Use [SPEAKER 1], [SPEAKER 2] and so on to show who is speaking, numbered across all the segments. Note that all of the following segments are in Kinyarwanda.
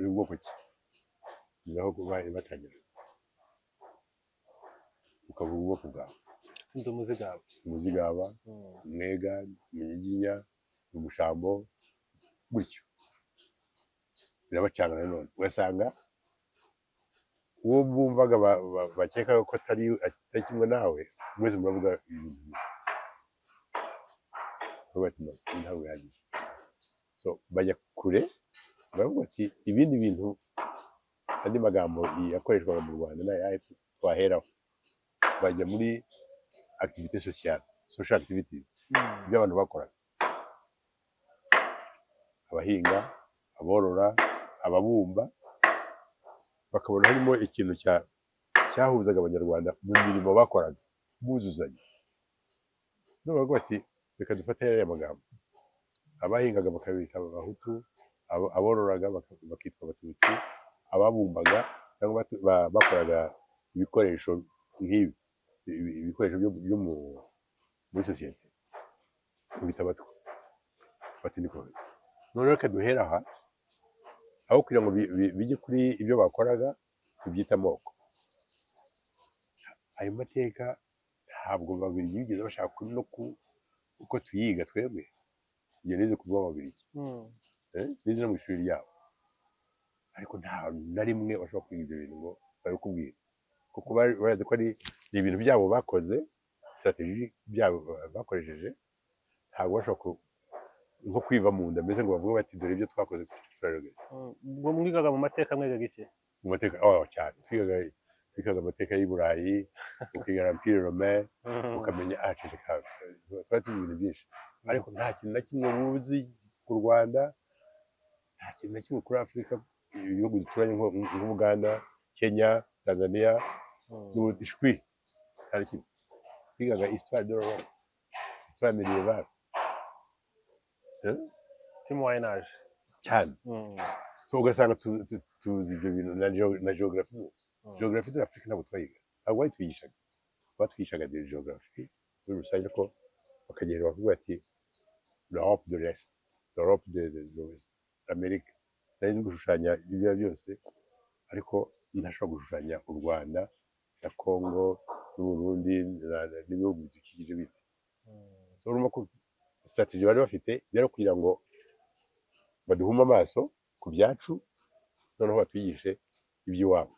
[SPEAKER 1] ubwoko ki naho batangira ukavuga ubwoko bwawe
[SPEAKER 2] ndi umuzigaba
[SPEAKER 1] umuzigaba umwega umunyiginya umushambo gutyo birabacanga nanone ugasanga uwo bumvaga bakeka ko atari kimwe nawe mwese muravuga ibintu ntabwo bihagije so bajya kure baravuga ati ibindi bintu andi magambo yakoreshwaga mu Rwanda n'ayahe twaheraho bajya muri activité sociale social activities ibyo abantu bakoraga abahinga aborora ababumba bakabona harimo ikintu cyahuzaga abanyarwanda mu mirimo bakoraga buzuzanya none baravuga ati reka dufate aya magambo abahingaga bakabita abahutu abororaga bakitwa abatutsi ababumbaga cyangwa bakoraga ibikoresho nk'ibi ibikoresho byo muri sosiyete bita abatwa bati niko none reka duhera aha aho kugira ngo bijye kuri ibyo bakoraga tubyita amoko ayo mateka ntabwo babiri bigeze bashaka no uko tuyiga twebwe iyo nize kuvuga ababirigi nize no mu ishuri ryabo ariko nta na rimwe bashobora kwiga ibyo bintu ngo babikubwire kuko barazi ko ari ibintu byabo bakoze strategy byabo bakoresheje ntabwo bashobora nko kwiva mu nda mbese ngo bavuge bati dore ibyo twakoze turarogeza
[SPEAKER 2] ubwo mwigaga mu mateka mwigaga iki
[SPEAKER 1] mu mateka cyane twigaga amateka y'i Burayi ukiga l'Empire Romain ukamenya ceceka twari tuzi ibintu byinshi ariko nta kintu na kimwe muzi ku Rwanda nta kintu na kimwe kuri Afurika ibihugu duturanye nk'Uganda Kenya Tanzania n'Ishwi hari kimwe twigaga histoire de l'Europe histoire médiévale
[SPEAKER 2] Moyen-Âge
[SPEAKER 1] cyane so ugasanga tuzi ibyo bintu na geography geography de l'Afrique ntabwo twayiga ntabwo bayitwigishaga batwigishaga de geography muri rusange ko bakagenda bavuga ati l'Europe de l'Est l'Europe de l'Ouest Amerika nari nzi gushushanya ibyo byose ariko ntashobora gushushanya u Rwanda na Congo n'Uburundi n'ibihugu bidukikije bite so urumva ko strategy bari bafite rero kugira ngo baduhume amaso ku byacu noneho batwigishe iby'iwabo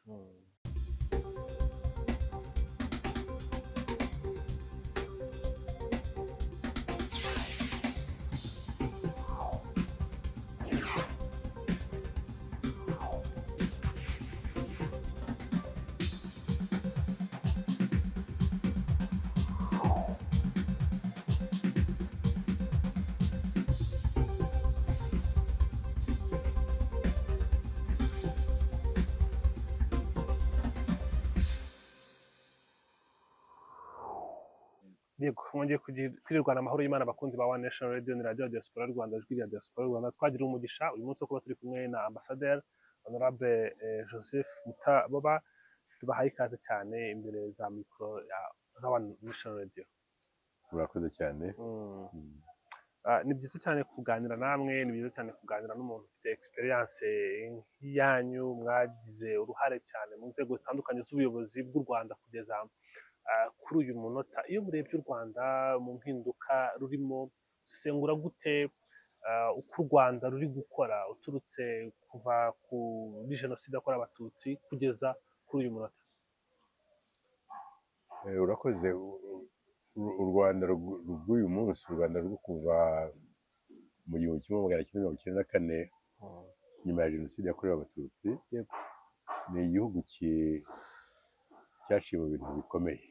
[SPEAKER 2] yego mwongeye kwirirwana amahoro y'Imana abakunzi ba One Nation Radio ni radio diaspora y'u Rwanda ijwi rya diaspora y'u Rwanda twagira umugisha uyu munsi wo kuba turi kumwe na Ambassadeur Honorable Joseph Mutaboba tubahaye ikaze cyane imbere za mikro za One Nation Radio
[SPEAKER 1] murakoze cyane
[SPEAKER 2] ni byiza cyane kuganira namwe ni byiza cyane kuganira n'umuntu ufite experience nk'iyanyu mwagize uruhare cyane mu nzego zitandukanye z'ubuyobozi bw'u Rwanda kugeza kuri uyu munota iyo murebye u Rwanda mu mpinduka rurimo usesengura gute uko u Rwanda ruri gukora uturutse kuva kuri jenoside yakorewe abatutsi kugeza kuri uyu munota
[SPEAKER 1] urakoze u Rwanda rw'uyu munsi u Rwanda rwo kuva mu 1994 nyuma ya jenoside yakorewe abatutsi ni igihugu cyaciye mu bintu bikomeye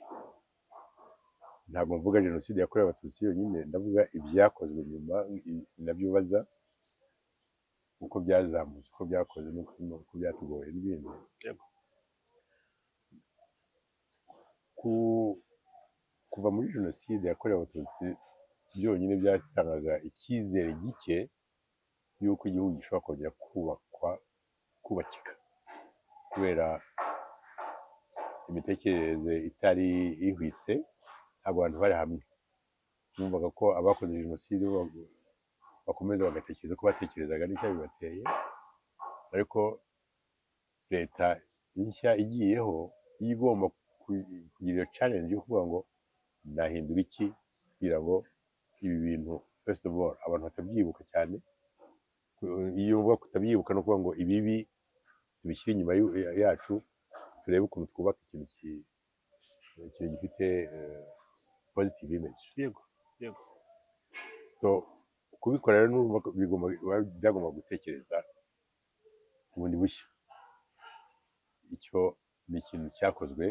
[SPEAKER 1] ntabwo mvuga jenoside yakorewe abatutsi yonyine ndavuga ibyakozwe nyuma nabyo uko byazamutse uko byakoze n'uko byatugoye n'ibindi kuva muri jenoside yakorewe abatutsi byonyine byatangaga icyizere gike y'uko igihugu gishobora kongera kubakika kubera imitekerereze itari ihwitse ntabwo abantu bari hamwe bumvaga ko abakoze jenoside bakomeza bagatekereza ko batekerezaga n'icyo bibateye ariko leta nshya igiyeho iyo igomba kugira iyo challenge yo kuvuga ngo nahindura iki kugira ngo ibi bintu first of all abantu batabyibuka cyane. Iyo uvuga kutabyibuka no kuvuga ngo ibibi tubishyire inyuma yacu, turebe ukuntu twubaka ikintu gifite positive image.
[SPEAKER 2] yego
[SPEAKER 1] So kubikora rero byagomba gutekereza ubundi bushya. Icyo ni ikintu cyakozwe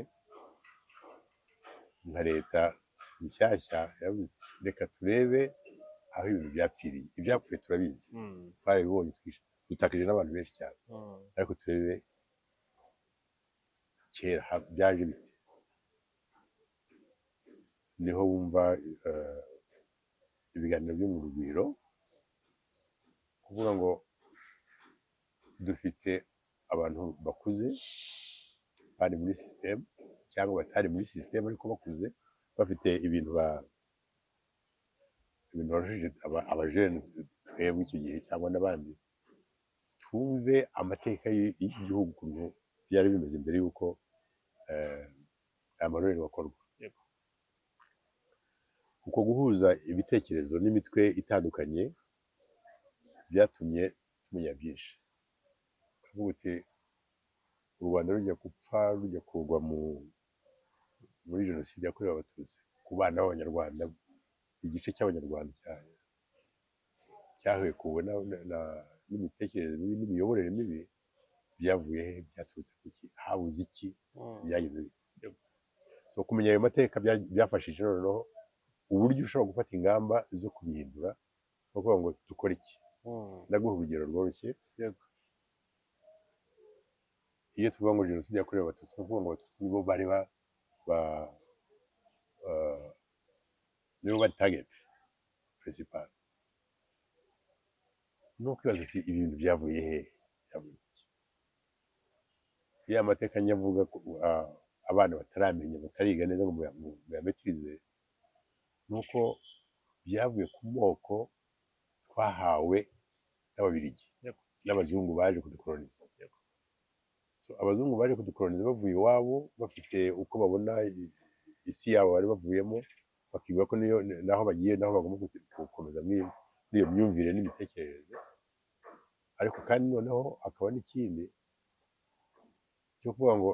[SPEAKER 1] nka leta nshyashya, reka turebe aho ibintu byapfiriye. Ibyapfuye turabizi, twabibonye, dutakije n'abantu benshi cyane, ariko turebe kera byaje bite. Niho wumva ibiganiro byo mu rugwiro kuvuga ngo dufite abantu bakuze bari muri sisiteme cyangwa batari muri sisiteme ariko bakuze bafite ibintu barushije abajene twebwe icyo gihe cyangwa n'abandi. Twumve amateka y'igihugu ukuntu byari bimeze mbere y'uko aya marorerwa akorwa. Kuko guhuza ibitekerezo n'imitwe itandukanye byatumye tumenya byinshi. Kuvuga uti u Rwanda rujya gupfa, rujya kugwa muri jenoside yakorewe abatutsi ku bana b'abanyarwanda, igice cy'abanyarwanda cyahekuwe n'imitekerereze mibi n'imiyoborere mibi, byavuye he? Byaturutse kuki? Habuze iki? Byagize bite? So kumenya ayo mateka byafashije noneho uburyo ushobora gufata ingamba zo kubihindura no kuvuga ngo dukore iki. Ndaguha urugero rworoshye. Iyo tuvuga ngo jenoside yakorewe abatutsi, no kuvuga ngo abatutsi nibo bari target principal. No kwibaza uti ibintu byavuye he? Iyo amateka nyavuga abana bataramenya, batariga neza ngo muyametirize, nuko byavuye ku moko twahawe n'Ababiligi n'abazungu baje kudukoloniza. So abazungu baje kudukoloniza bavuye iwabo bafite uko babona isi yabo bari bavuyemo, bakivuga ko naho bagiye naho bagomba gukomeza muri iyo myumvire n'imitekerereze. Ariko kandi noneho hakaba n'ikindi cyo kuvuga ngo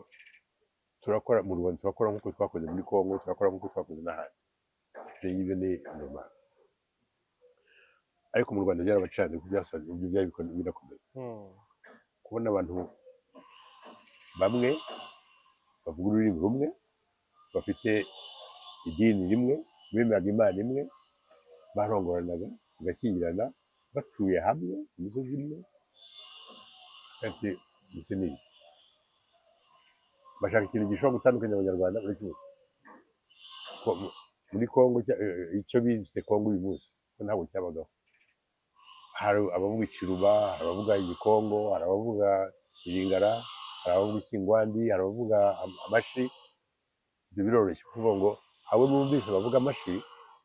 [SPEAKER 1] turakora mu Rwanda, turakora nk'uko twakoze muri Congo, turakora nk'uko twakoze n'ahandi. Ibyo ni normal. Ariko mu Rwanda byarabacanze kuko byasanzwe byari birakomeye kubona abantu bamwe bavuga ururimi rumwe, bafite idini rimwe, bemeraga Imana imwe, barongoranaga bagashyingirana, batuye hamwe ku misozi imwe, kandi ndetse n'ibindi bashaka ikintu gishobora gutandukanya abanyarwanda muri kimwe. Muri Congo icyo bise Congo uyu munsi ko ntabwo cyabagaho. Hari abavuga Ikiruba, hari abavuga Igikongo, hari abavuga Iringara, hari abavuga Ikingwandi, hari abavuga Amashi. Ibyo biroroshye kuvuga ngo abo numvise bavuga Amashi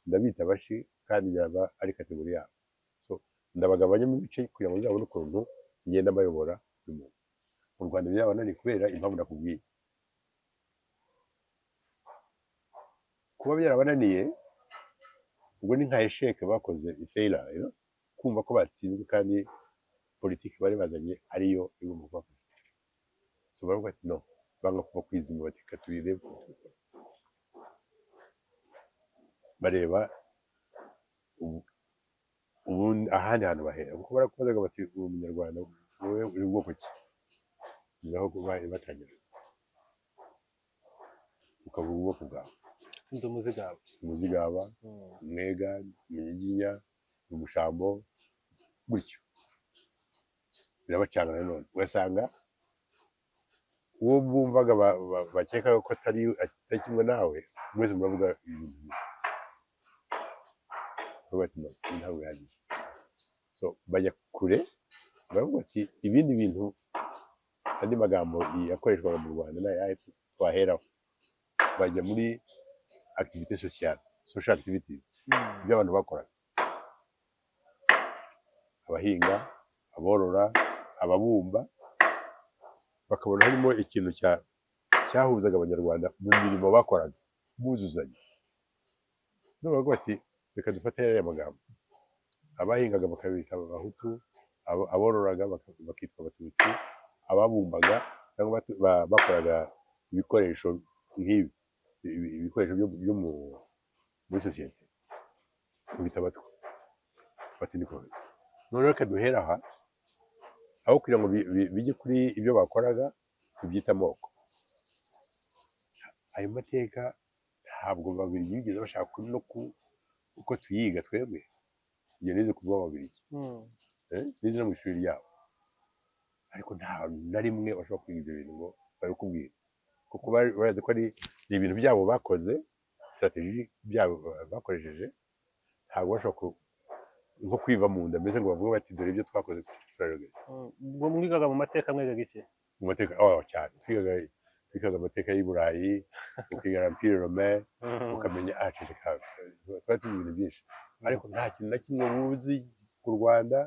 [SPEAKER 1] ndabita Abashi kandi yaba ari kategori yabo. So ndabagabanyamo ibice kugira ngo nzabone ukuntu ngenda mbayobora buri muntu. Mu Rwanda byabananiye kubera impamvu nakubwiye. Kuba byarabananiye ubwo ni nka esheke bakoze ifeila, kumva ko batsinzwe kandi politiki bari bazanye ariyo igomba kubafasha. So baravuga ati no, banga kuva kwizima, bateka tubirebe. Bareba ubundi ahandi hantu bahera, kuko barakubazaga bati uri umunyarwanda, wowe uri bwoko ki? Niho batangira ukavuga ubwoko bwawe.
[SPEAKER 2] Ndi Umuzigaba,
[SPEAKER 1] Umuzigaba, Umwega, Umunyiginya, Umushambo, gutyo birabacanga. Nanone ugasanga uwo bumvaga bakekaga ko atari kimwe nawe, mwese muravuga ibintu ntabwo bihagije. So bajya kure, baravuga ati ibindi bintu, andi magambo yakoreshwaga mu Rwanda n'ayahe twaheraho. Bajya muri activité sociale, social activities, ibyo abantu bakoraga: abahinga, aborora, ababumba, bakabona harimo ikintu cyahuzaga abanyarwanda mu mirimo bakoraga buzuzanya. none baravuga bati reka dufate aya magambo, abahingaga bakabita abahutu, abororaga bakitwa abatutsi, ababumbaga cyangwa bakoraga ibikoresho nk'ibi, ibikoresho byo muri sosiyete tubita abatwa. bati niko none reka duhera aha, aho kugira ngo bijye kuri ibyo bakoraga tubyita amoko. Ayo mateka ntabwo Ababiligi bigeze bashaka no uko tuyiga twebwe. Iyo nize ku bw'Ababiligi, nize no mu ishuri ryabo, ariko nta na rimwe bashobora kwiga ibyo bintu ngo babikubwire, kuko barazi ko ari ibintu byabo bakoze, strategy byabo bakoresheje. Ntabwo bashobora nko kwiva mu nda, mbese ngo bavuge bati dore ibyo twakoze turarogeza.
[SPEAKER 2] Mwigaga mu mateka mwigaga iki?
[SPEAKER 1] Mu mateka cyane twigaga amateka y'i Burayi, ukiga Empire Romain, ukamenya ceceka, twari tuzi ibintu byinshi, ariko nta kintu na kimwe muzi ku Rwanda,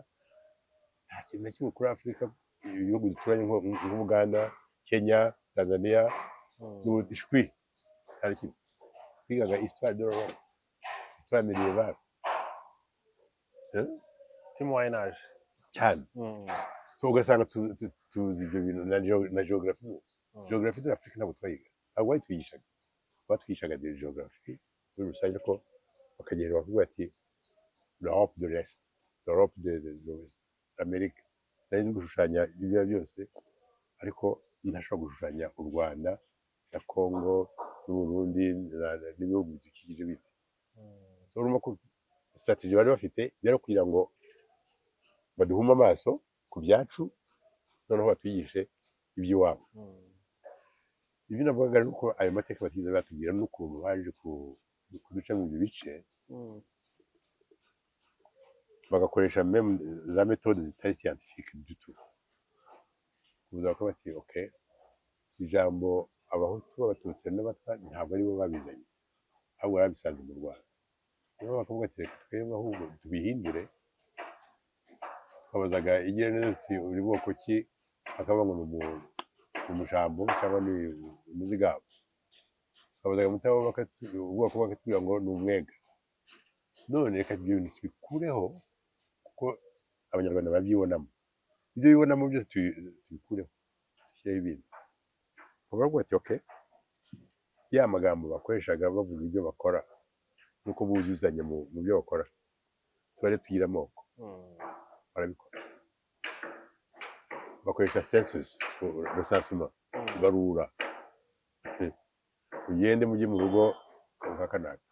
[SPEAKER 1] nta kintu na kimwe kuri Afurika, ibihugu duturanye nk'Uganda, Kenya, Tanzania, ishwi nta na kimwe. Twigaga histoire de l'Europe, histoire médiévale,
[SPEAKER 2] Moyen Âge
[SPEAKER 1] cyane. So ugasanga tuzi ibyo bintu na geography. Geography de l'Afrique ntabwo twayiga, ntabwo bayitwigishaga. Batwigishaga de geography muri rusange, ko bakagenda bavuga ati l'Europe de l'Est, l'Europe de l'Ouest, Amerika. Nari nzi gushushanya ibyo byose, ariko ntashobora gushushanya u Rwanda na Congo n'u Burundi n'ibihugu bidukikije bite. So urumva ko strategy bari bafite rero kugira ngo baduhume amaso ku byacu, noneho batwigishe iby'iwabo. Ibyo navugaga ari uko ayo mateka batigeze batubwira n'ukuntu baje kuduca mu ibyo bice, bagakoresha même za méthode zitari scientifique du tout. Kuvuga ko bati okay, ijambo abahutu, abatutsi n'abatwa ntabwo aribo babizanye, ahubwo babisanze mu Rwanda. Niyo bakavuga ati reka twebwe ahubwo tubihindure. Twabazaga igira neza tuti uri bwoko ki, akavuga ngo ni umujambo cyangwa ni umuzigabo. Twabazaga mutabo ubwoko bakatubwira ngo ni umwega. None reka ibyo bintu tubikureho, kuko abanyarwanda babyibonamo, ibyo bibonamo byose tubikureho, dushyireho ibindi. Bakavuga ati okay, ya magambo bakoreshaga bavuga ibyo bakora nuko buzuzanya mu byo bakora, tubare tugira amoko. Barabikora, bakoresha census, recensement, barura. Ugende mujye mu rugo nka kanaka,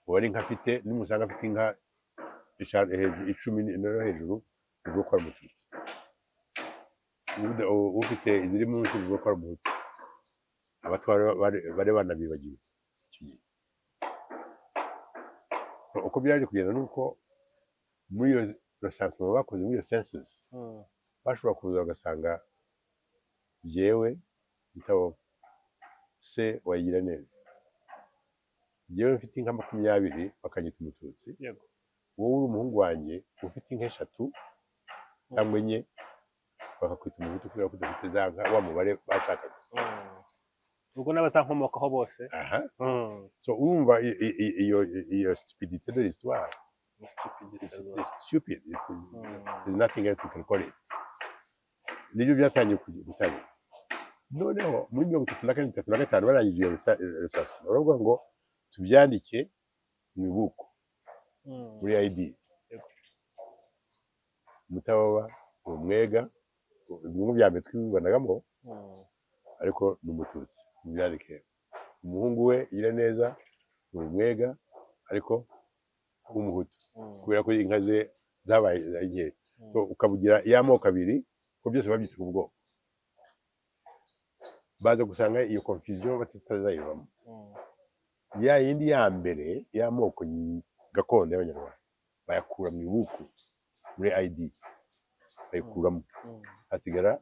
[SPEAKER 1] uwari nka afite nimusanga afite inka 10 no hejuru, ubwo ko ari umututsi. Ufite iziri munsi, ubwo ko ari umuhutu. Abatwara bari banabibagiwe icyo gihe. Uko byaje kugenda nuko muri iyo recensement bakoze, muri iyo census, bashobora kuza bagasanga jewe bitabo se wayigira neza, jewe mfite inka 20 bakanyita umututsi, wowe uri umuhungu wanjye ufite inka 3 cyangwa 4 bakakwita umuhutu kubera ko udafite za nka, wa mubare bashakaga.
[SPEAKER 2] ubwo n'abazankomokaho bose.
[SPEAKER 1] So urumva iyo stupidité de l'histoire, it's stupid, there's nothing else you can call it. Nibyo byatangiye gutangira. Noneho muri 1934 barangije iyo research, baravuga ngo tubyandike mu ibuku, muri ID. Mutababa, umwega, bimwe bya mbere twibonagamo, ariko ni umututsi mubyandike. Umuhungu we yire neza ni umwega, ariko umuhutu, kubera ko inka ze zabaye nke. So ukabugira y'amoko abiri, ko byose babyita ubwoko. Baza gusanga iyo confusion batazayivamo. Ya yindi ya mbere y'amoko gakondo y'Abanyarwanda bayakura mu ibuku, muri ID bayikuramo, hasigara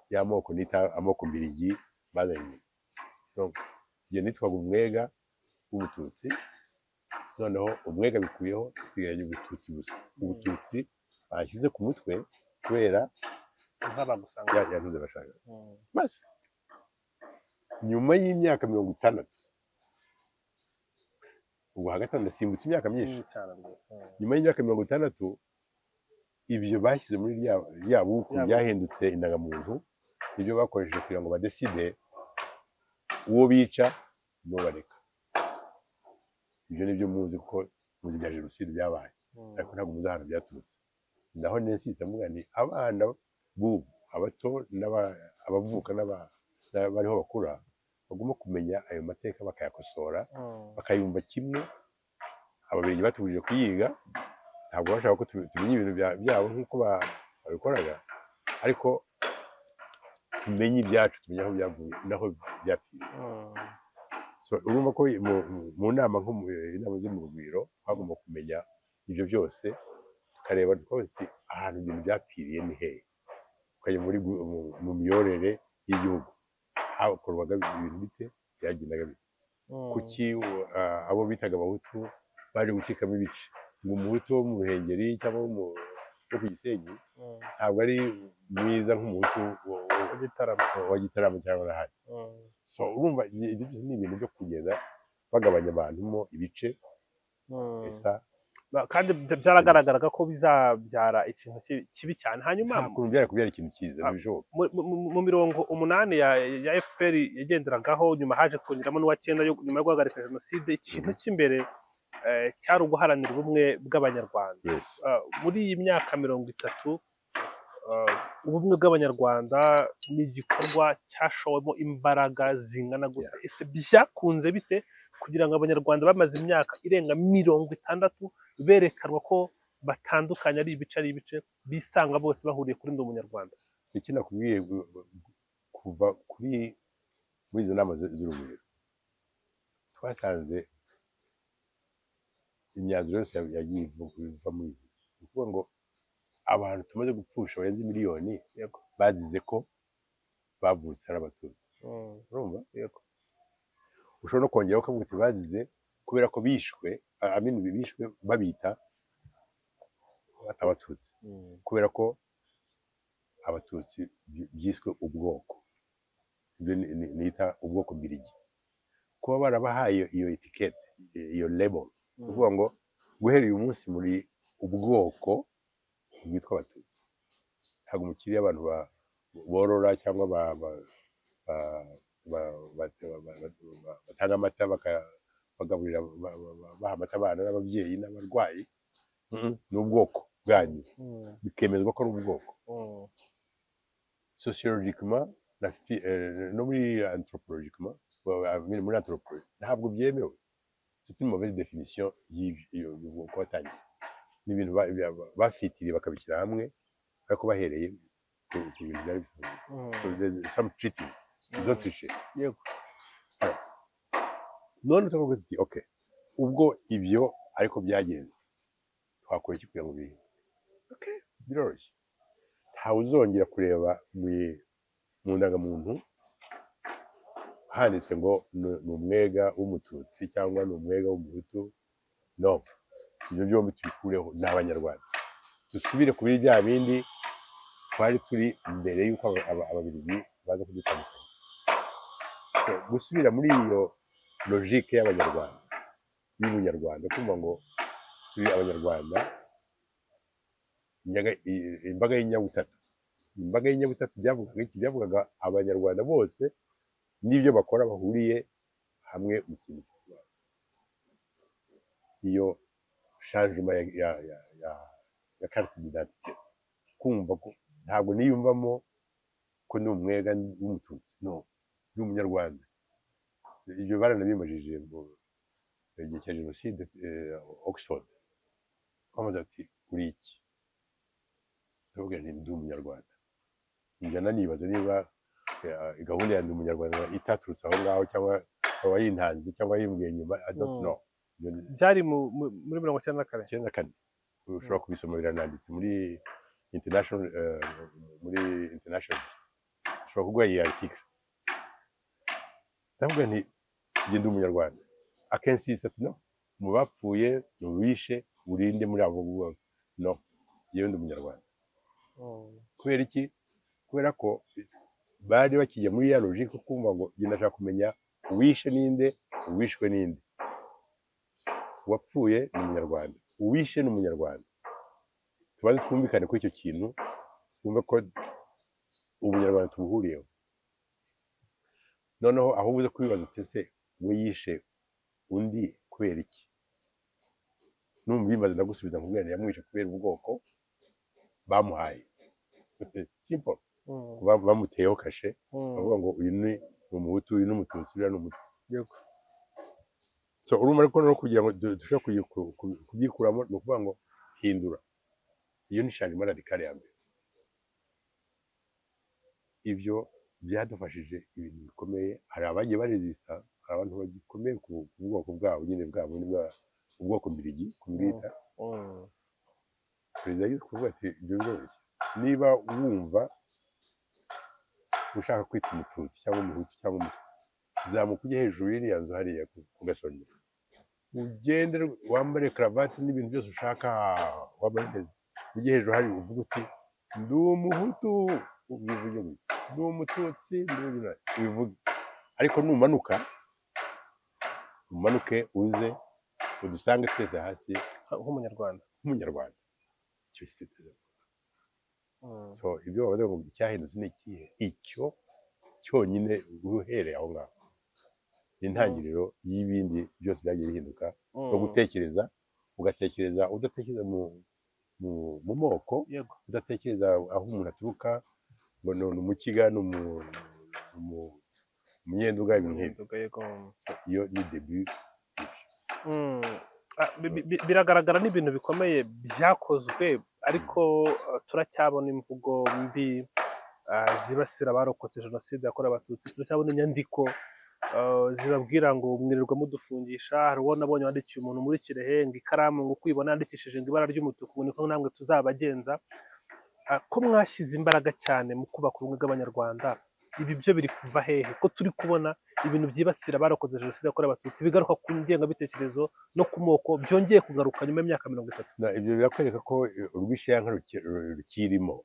[SPEAKER 1] y'amoko nita amoko mbirigi bazanye. Donc iyo nitwaga umwega w'ubututsi, noneho umwega bikuyeho, hasigaye ubututsi gusa. Ubututsi bashyize ku mutwe kubera
[SPEAKER 2] nk'abagusanga
[SPEAKER 1] yantuze bashaka basi nyuma y'imyaka 60 ubu hagati ndasimbutse imyaka myinshi
[SPEAKER 2] cyane rwose
[SPEAKER 1] nyuma y'imyaka 60 ibyo bashyize muri rya buku byahindutse indangamuntu ibyo bakoresheje kugira ngo badeside uwo bica n'uwo bareka ibyo nibyo muzi kuko muzi bya jenoside byabaye ariko ntabwo muzi ahantu byaturutse naho nensise mvuga ni abana bubu abato abavuka n'abariho bakura bagomba kumenya ayo mateka bakayakosora bakayumva kimwe ababirigi batubujije kuyiga ntabwo bashaka ko tumenya ibintu byabo nk'uko babikoraga ariko tumenye ibyacu tumenye aho byavuye naho byapfiriye urumva ko mu nama inama zo mu rugwiro hagomba kumenya ibyo byose tukareba ahantu ibintu byapfiriye ni hehe tukajya mu miyorere y'igihugu hakorwaga ibintu bite byagendaga bite kuki abo bitaga abahutu baje gucikamo ibice ngo umuhutu wo mu Ruhengeri cyangwa wo ku Gisenyi ntabwo ari mwiza nk'umuhutu wa Gitarama cyangwa n'ahandi so urumva ibyo byose ni ibintu byo kugenda bagabanya abantu mo ibice
[SPEAKER 2] kandi byaragaragaraga ko bizabyara ikintu kibi cyane hanyuma
[SPEAKER 1] kubyara ikintu cyiza bishoboka
[SPEAKER 2] mu mirongo 8 ya FPR yagenderagaho nyuma haje kongeramo n'uwa 9 nyuma yo guhagarika jenoside ikintu cy'imbere cyari uguharanira ubumwe bw'abanyarwanda muri iyi myaka 30 ubumwe bw'abanyarwanda ni igikorwa cyashowemo imbaraga zingana gute ese byakunze bite kugira ngo abanyarwanda bamaze imyaka irenga 60 berekanwa ko batandukanye ari ibice bisanga bose bahuriye kuri ndi umunyarwanda
[SPEAKER 1] iki nakubwiye kuva muri izo nama z'urugwiro twasanze imyanzuro yose yagiye iva muri ibi ni ukuvuga ngo abantu tumaze gupfusha barenze miliyoni bazize ko bavutse ari abatutsi urumva ushobora no kongeraho ukavuga uti bazize kubera ko bishwe babita abatutsi kubera ko abatutsi byiswe ubwoko nita ubwoko mbirigi kuba barabahaye iyo etikete iyo label uvuga ngo guhera uyu munsi muri ubwoko bwitwa abatutsi ntabwo umukiriya abantu borora cyangwa batanga amata bagaburira baha amata abana n'ababyeyi n'abarwayi ni ubwoko bwanyu bikemezwa ko ari ubwoko sociologiquement no muri anthropologiquement muri anthropologie ntabwo byemewe c'est une mauvaise définition y'ubwoko watangiye ni ibintu bafitiriye bakabishyira hamwe ariko bahereye ku bintu byari bisanzwe so there's some cheating izo triche none tukavuga tuti okay ubwo ibyo ariko byagenze twakora iki kugira ngo bihe biroroshye ntawe uzongera kureba mu ndangamuntu handitse ngo ni umwega w'umututsi cyangwa ni umwega w'umuhutu no ibyo byombi tubikureho ni abanyarwanda dusubire kuri bya bindi twari turi mbere y'uko ababiligi baza kudutandukanya gusubira muri iyo logique y'abanyarwanda y'ubunyarwanda kumva ngo turi abanyarwanda imbaga y'inyabutatu byavugaga abanyarwanda bose n'ibyo bakora bahuriye hamwe mu kintu iyo changement ya carte d'identité kumva ko ntabwo niyumvamo ko ni umwega w'umututsi no ni umunyarwanda ibyo baranabimajije mu gihe cya jenoside Oxford bamaze ati uri iki ndavuga nti ndi umunyarwanda njyana nibaza niba gahunda ya ndi umunyarwanda itaturutse aho ngaho cyangwa abayintanze cyangwa yimbwiye nyuma I don't know
[SPEAKER 2] byari muri 1994
[SPEAKER 1] ushobora kubisoma birananditse muri international ushobora kuguha iyi article ndavuga nti njye ndi umunyarwanda akensisa ati no mu bapfuye mu bishe urinde muri abo no yewe ndi umunyarwanda kubera iki kubera ko bari bakijya muri ya logique kumva ngo njye ndashaka kumenya uwishe ninde, uwishwe ninde. Uwapfuye ni umunyarwanda, uwishe ni umunyarwanda. Tubanze twumvikane kuri icyo kintu, twumve ko ubunyarwanda tubuhuriyeho. Noneho aho ubuze kubibaza uti ese we yishe undi kubera iki? Numva bimaze ndagusubiza nkubwira yamwishe kubera ubwoko bamuhaye. Simple. Bamuteyeho kashe bavuga ngo uyu ni umuhutu, uyu ni umututsi, uriya ni umutwe.
[SPEAKER 2] Yego.
[SPEAKER 1] So urumva ariko no kugira ngo dushobore kubyikuramo ni ukuvuga ngo hindura. Iyo ni changement radical ya mbere. Ibyo byadufashije ibintu bikomeye. Hari abagiye baresista, hari abantu bagikomeye ku bwoko bwabo nyine bwabo ni ubwoko mbirigi kumwita. Perezida yagize kuvuga ati ibyo biroroshye. Niba wumva ushaka kwita umututsi cyangwa umuhutu cyangwa umutwe, zamuka ujye hejuru y'iriya nzu hariya ku gasonga, ugende wambare karavati n'ibintu byose ushaka, wambaye neza, ujye hejuru hari uvuga uti ndi umuhutu, ubivuge gutya, ndi umututsi, ubivuge. Ariko numanuka umanuke uze udusange twese hasi
[SPEAKER 2] nk'umunyarwanda.
[SPEAKER 1] Icyo gisiteze. So ibyo bavuze ngo icyahindutse ni ikihe? Icyo cyonyine uhereye aho ngaho intangiriro y'ibindi byose byagiye bihinduka. No gutekereza, ugatekereza udatekereza mu moko, udatekereza aho umuntu aturuka ngo ni umukiga, ni umunyenduga, ibintu nk'ibyo. Iyo ni debut.
[SPEAKER 2] Biragaragara n'ibintu bikomeye byakozwe, ariko turacyabona imvugo mbi zibasira abarokotse jenoside yakorewe abatutsi. Turacyabona inyandiko zibabwira ngo mwirirwa mudufungisha. Hari uwo nabonye wandikiye umuntu muri Kirehe ngo ikaramu ngo kwibona yandikishije ngo ibara ry'umutuku, niko namwe tuzabagenza. Ko mwashyize imbaraga cyane mu kubaka ubumwe bw'abanyarwanda, ibi byo biri kuva hehe? Ko turi kubona ibintu byibasira abarokotse jenoside yakorewe abatutsi bigaruka ku ngengabitekerezo no ku moko byongeye kugaruka nyuma y'imyaka 30.
[SPEAKER 1] Ibyo birakwereka ko urwishyanga rukirimo,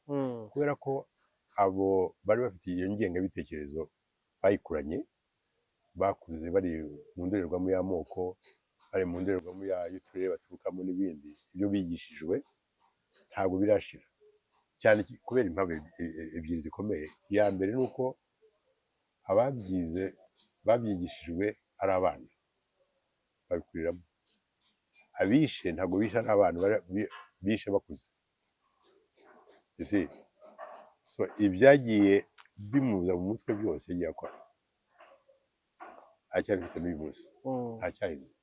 [SPEAKER 1] kubera ko abo bari bafite iyo ngengabitekerezo bayikuranye, bakuze bari mu ndorerwamo y'amoko, bari mu ndorerwamo y'uturere baturukamo n'ibindi. Ibyo bigishijwe ntabwo birashira, cyane kubera impamvu ebyiri zikomeye. Iya mbere ni uko ababyize babyigishijwe ari abana babikuriramo. Abishe ntabwo bishe ari abana, bishe bakuze. So ibyagiye bimuza mu mutwe byose yagiye akora, aracyabifite n'uyu munsi, ntacyahindutse.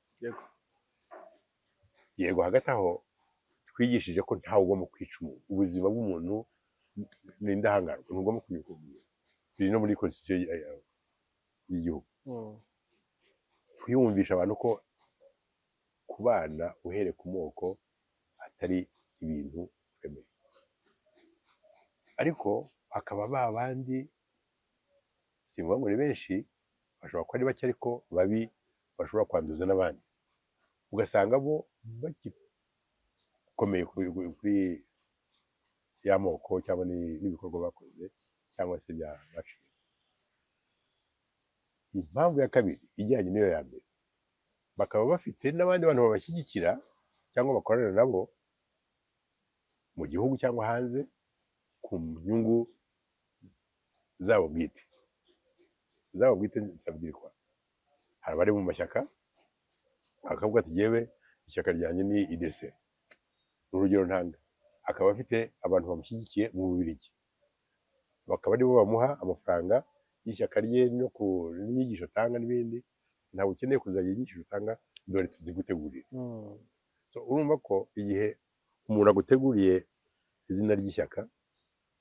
[SPEAKER 1] Yego, hagati aho twigishije ko ntawe ugomba kwica umuntu. Ubuzima bw'umuntu ni indahangarwa, ntugomba kubikumira. Biri no muri constitution y'igihugu. Twiyumvisha abantu ko kubana uhere ku moko atari ibintu twemewe, ariko akaba ba bandi, simvuga ngo ni benshi, bashobora kuba ari bake ariko babi, bashobora kwanduza n'abandi, ugasanga bo bagikomeye kuri y'amoko cyangwa n'ibikorwa bakoze cyangwa se baciye. Impamvu ya kabiri ijyanye n'iyo ya mbere, bakaba bafite n'abandi bantu babashyigikira cyangwa bakorana nabo mu gihugu cyangwa hanze ku nyungu zabo bwite. Nsabwirwa, hari abari mu mashyaka akavuga ati yewe ishyaka ryanjye ni IDC, urugero ntanga, akaba afite abantu bamushyigikiye mu Bubiligi, bakaba aribo bamuha amafaranga y'ishyaka rye no ku n'inyigisho atanga n'ibindi. Ntabwo ukeneye kuzajya inyigisho utanga, dore tuzigutegurira. So urumva ko igihe umuntu aguteguriye izina ry'ishyaka,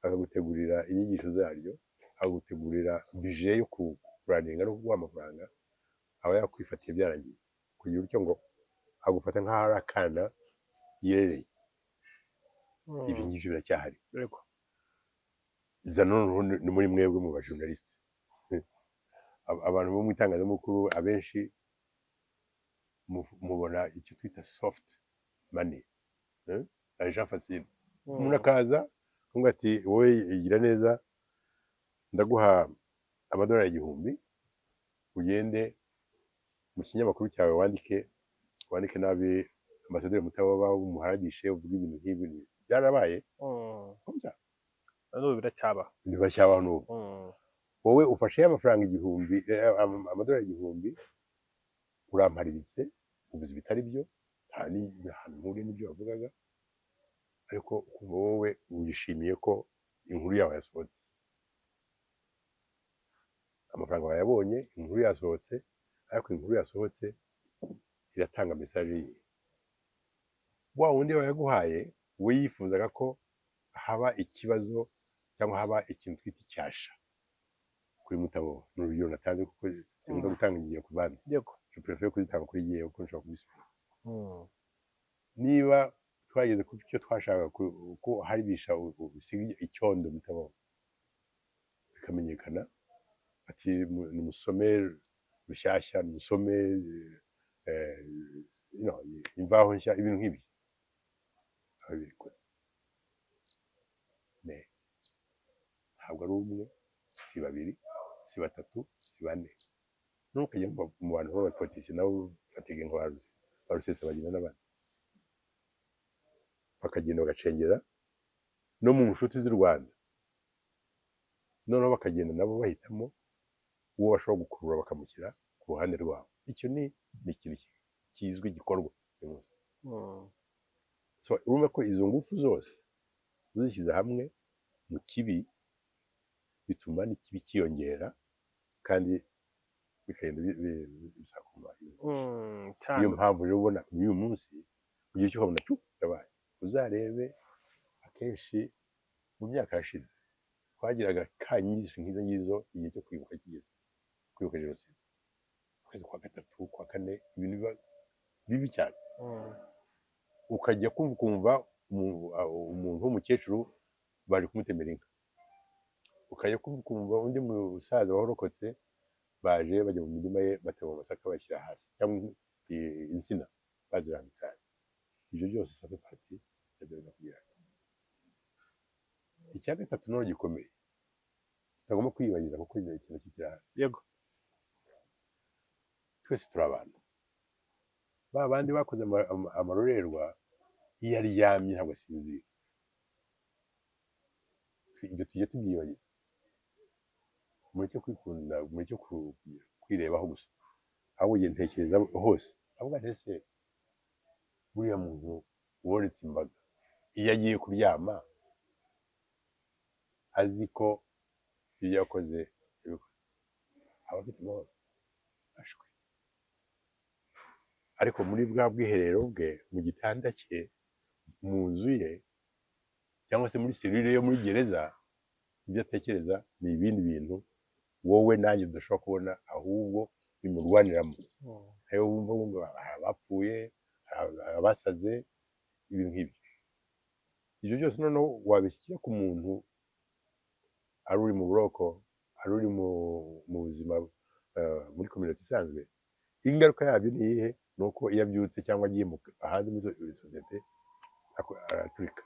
[SPEAKER 1] akagutegurira inyigisho zaryo, akagutegurira bije yo kuraninga no kuguha amafaranga, aba yakwifatiye byarangiye. Kugira utyo ngo agufata nk'aho ari akana yirereye. Ibi ngibyo biracyahari. Zano ni muri mwebwe mu bajournaliste, abantu bo mu itangazamakuru abenshi mubona icyo twita soft money, argent facile. Umuntu akaza avuga ati wowe igira neza, ndaguha amadolari 1000 ugende mu kinyamakuru cyawe wandike nabi ambasaderi Mutaboba umuharabishe uvuga ibintu nk'ibi byarabaye
[SPEAKER 2] n'ubu biracyaba
[SPEAKER 1] ntibashyabaho n'ubu wowe ufashe amafaranga 1000 amadolari 1000 urampariritse uvuze ibitari byo nta n'ahantu mpuriye n'ibyo wavugaga ariko wowe wishimiye ko inkuru yawe yasohotse amafaranga bayabonye inkuru yasohotse ariko inkuru yasohotse iratanga message ye wa wundi wayaguhaye we yifuzaga ko haba ikibazo cyangwa haba ikintu twita icyasha kuri Mutaboba n'urugero natanze kuko sinkunda gutanga ingingo ku bandi je préfère kuzitanga kuri yewe kuko nshobora kubisubira niba twageze ku cyo twashaka ko haribisha usiga icyondo Mutaboba bikamenyekana ati ni musome rushyashya ni musome imvaho nshya ibintu nk'ibi ababikoze ntabwo ari umwe si babiri si batatu si bane ntukajye mu bantu b'abapolitisi nabo batega ngo barusesabagina n'abandi bakagenda bagacengera no mu nshuti z'u Rwanda noneho bakagenda nabo bahitamo uwo bashobora gukurura bakamushyira ku ruhande rwabo icyo ni ikintu kizwi gikorwa urumva ko izo ngufu zose uzishyize hamwe mu kibi bituma n'ikibi kiyongera kandi bikagenda bisakuma niyo mpamvu rero ubona uyu munsi ugiye cyo ukabona yabaye uzarebe akenshi mu myaka yashize twagiraga kanyigisho nk'izo ngizo igihe cyo kwibuka kigeze kwibuka jenoside ukwezi kwa gatatu kwa kane ibintu biba bibi cyane ukajya kumva umuntu w'umukecuru bari kumutemera inka ukajya kumva undi musaza warokotse baje bajya mu mirima ye batema amasaka bashyira hasi cyangwa insina bazirambitse hasi ibyo byose sabe parti yabera kugira icya gatatu no gikomeye tutagomba kwibagira kuko igihe kintu kikira
[SPEAKER 2] yego
[SPEAKER 1] twese turi abantu bandi bakoze amarorerwa iyo aryamye ntabwo asinzira ibyo tujye tubyibagiza mureke kwikunda mureke kwirebaho gusa aho ugiye ntekereza hose avuga ntese buriya muntu woretse imbaga iyo agiye kuryama azi ko ibyo yakoze aba afite amahoro ashwe ariko muri bwa bwiherero bwe mu gitanda cye mu nzu ye cyangwa se muri serire yo muri gereza ibyo atekereza ni ibindi bintu wowe nanjye udashobora kubona ahubwo bimurwaniramo ayo wumva abapfuye abasaze ibintu nk'ibyo ibyo byose noneho wabishyira ku muntu ari uri mu buroko ari uri mu buzima muri community isanzwe ingaruka yabyo ni iyihe ni uko iyo abyutse cyangwa agiye ahandi muri sosiyete araturika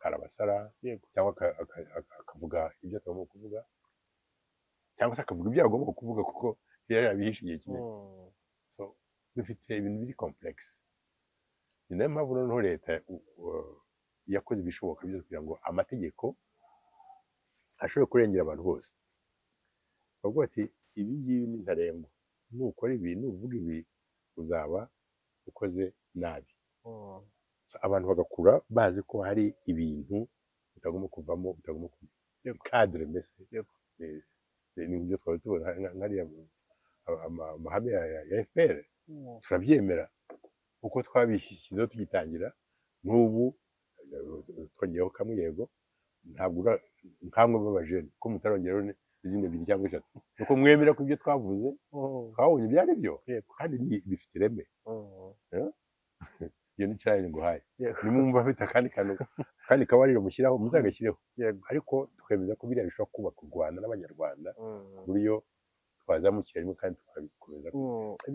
[SPEAKER 1] arabasara cyangwa akavuga ibyo atagomba kuvuga cyangwa se akavuga ibyo agomba kuvuga kuko yari yabihishe igihe kinini dufite ibintu biri complexe ni nayo mpamvu noneho leta yakoze ibishoboka byose kugira ngo amategeko ashobore kurengera abantu bose bavuga ati ibi ngibi ni ntarengwa nukora ibi nuvuga ibi uzaba ukoze nabi abantu bagakura bazi ko hari ibintu bitagomba kuvamo bitagomba cadre mbese ni ibyo twari tubona nkariya amahame ya FPR turabyemera uko twabishyizeho tugitangira n'ubu twongeyeho kamwe yego ntabwo nkamwe b'abajene ko mutarongeraho izindi 2 cyangwa 3 nuko mwemera ko ibyo twavuze twabonye byari byo kandi bifite ireme iyo ni challenge nguhaye nimumva afite kandi kawariro mushyiraho muzagashyireho ariko twemeza ko biriya bishobora kubaka u Rwanda n'abanyarwanda buriyo twazamukira rimwe kandi tukabikomeza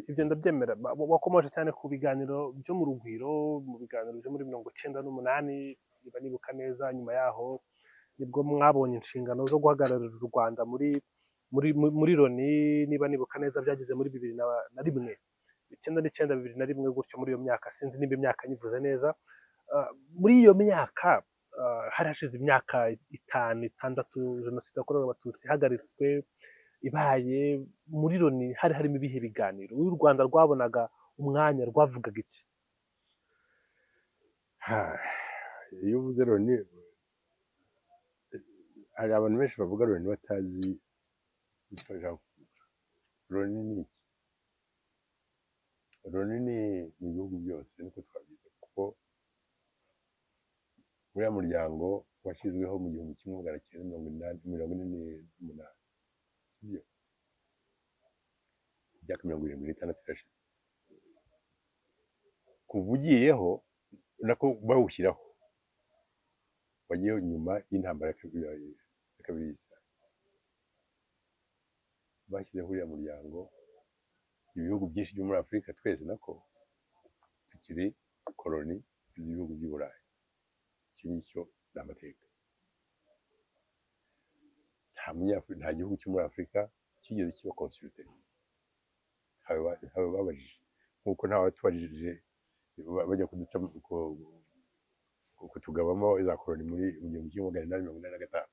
[SPEAKER 2] ibyo ndabyemera wakomeje cyane ku biganiro byo mu Rugwiro mu biganiro byo muri 98 niba nibuka neza nyuma yaho nibwo mwabonye inshingano zo guhagararira u Rwanda muri Loni, niba nibuka neza byageze muri 2001, 1999 2001 gutyo, muri iyo myaka sinzi nimba imyaka nyivuze neza. Muri iyo myaka hari hashize imyaka 5-6 jenoside yakorewe abatutsi ihagaritswe ibaye. Muri Loni hari harimo ibihe biganiro, u Rwanda rwabonaga umwanya, rwavugaga iki?
[SPEAKER 1] iyo uvuze Loni, hari abantu benshi bavuga Loni batazi icyo bashaka kuvuga. Loni ni iki? Loni ni ibihugu byose niko twabyita, kuko uriya muryango washyizweho mu 1948, sibyo? Imyaka 76 irashize. Kuva ugiyeho nako bawushyiraho, wagiyeho nyuma y'intambara ya kabiri y'isi. Bashyizeho uriya muryango, ibihugu byinshi byo muri Afurika twese nako tukiri koloni z'ibihugu by'i Burayi. Iki ngicyo ni amateka. Nta gihugu cyo muri Afurika kigeze kiba consulté, ntawe babajije, nk'uko ntawe tubajije bajya kutugabamo za koloni muri 1885.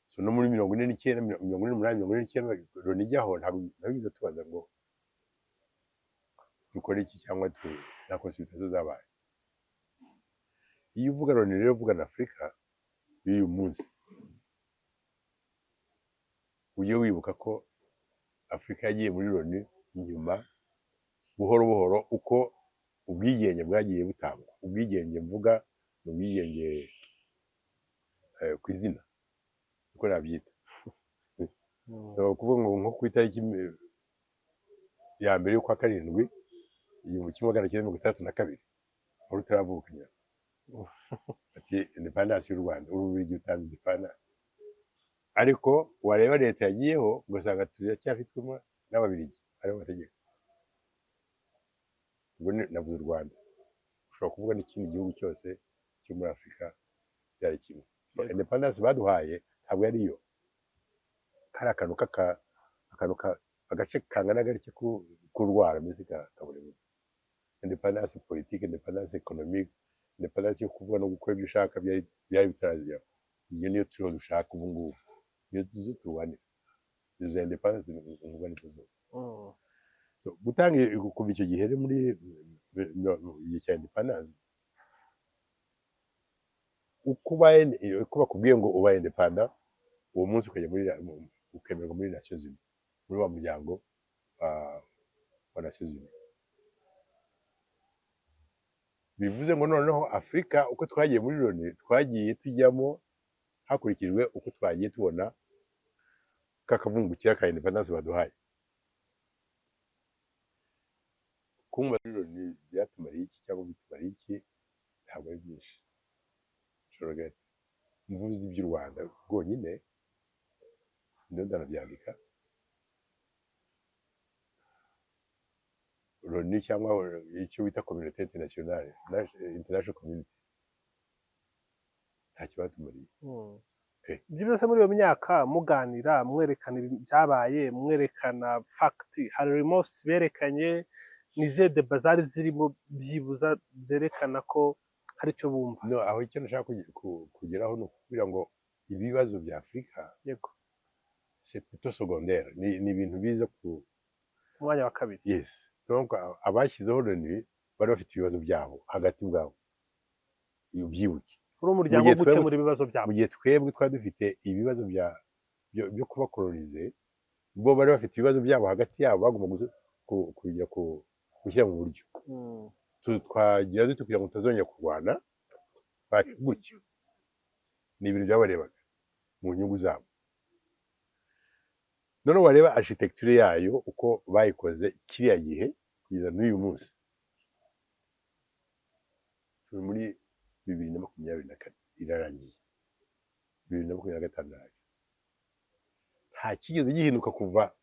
[SPEAKER 1] So no muri 49, 48, 49 Loni ijyaho ntabwo biza tubaza ngo dukore iki cyangwa nta consultation zabaye. Iyo uvuga Loni rero uvuga na Afurika y'uyu munsi, ujye wibuka ko Afurika yagiye muri Loni nyuma buhoro buhoro uko ubwigenge bwagiye butangwa. Ubwigenge mvuga ni ubwigenge ku izina, uko nabyita. Kuvuga ngo nko ku itariki ya mbere y'ukwa karindwi 1962 wari utaravukanya ati independence y'u Rwanda, Ububiligi butanze independence. Ariko wareba leta yagiyeho ugasanga turacyafitwemo n'Ababiligi aribo bategeka. Ubwo navuze u Rwanda, ushobora kuvuga n'ikindi gihugu cyose cyo muri Afurika byari kimwe. Independence baduhaye ntabwo yari yo, kari akantu agace kangana gake k'urwara mbese kaburimbo. Independence politique, independence économique, independence yo kuvuga no gukora ibyo ushaka byari bitarageraho. Iyo niyo turiho dushaka ubu ngubu, niyo tuzi turwanira. Izo independence uvuga nizo zose. So gutanga kuva icyo gihe muri igihe cya independence, uko bakubwiye ngo ubaye independent, uwo munsi ukemerwa muri Nations Unies, muri wa muryango wa Nations Unies. Bivuze ngo noneho Afurika uko twagiye muri Loni, twagiye tujyamo hakurikijwe uko twagiye tubona kakavungukira ka independence baduhaye. Kumva muri Loni byatumariye iki cyangwa bitumariye iki ntabwo ari byinshi. Mvuze iby'u Rwanda rwonyine ndio ndanabyandika. Loni cyangwa icyo bita communauté internationale, international community, nta kibatumariye.
[SPEAKER 2] Ibyo byose muri iyo myaka muganira, mwerekana ibyabaye, mwerekana fact, hari remorse berekanye, nize deba zari zirimo byibuza zerekana ko hari icyo bumva.
[SPEAKER 1] No, aho icyo nashaka kugeraho no kugira ngo ibibazo bya Afurika
[SPEAKER 2] yego
[SPEAKER 1] c'est plutôt secondaire, ni ibintu biza ku
[SPEAKER 2] mwanya wa kabiri.
[SPEAKER 1] Yes, donc abashyizeho Loni bari bafite ibibazo byabo hagati bwabo, iyo byibuke
[SPEAKER 2] uri umuryango wo gukemura ibibazo byabo.
[SPEAKER 1] Mu gihe twebwe twari dufite ibibazo byo kuba colonize, bo bari bafite ibibazo byabo hagati yabo, bagomba kujya gushyira mu buryo. Twagira dute kugira ngo tutazongera kurwana gutyo. Ni ibintu byabarebaga mu nyungu zabo. None wareba architecture yayo uko bayikoze kiriya gihe kugeza n'uyu munsi. Turi muri 2024 irarangiye, 2025 nta kigeze gihinduka kuva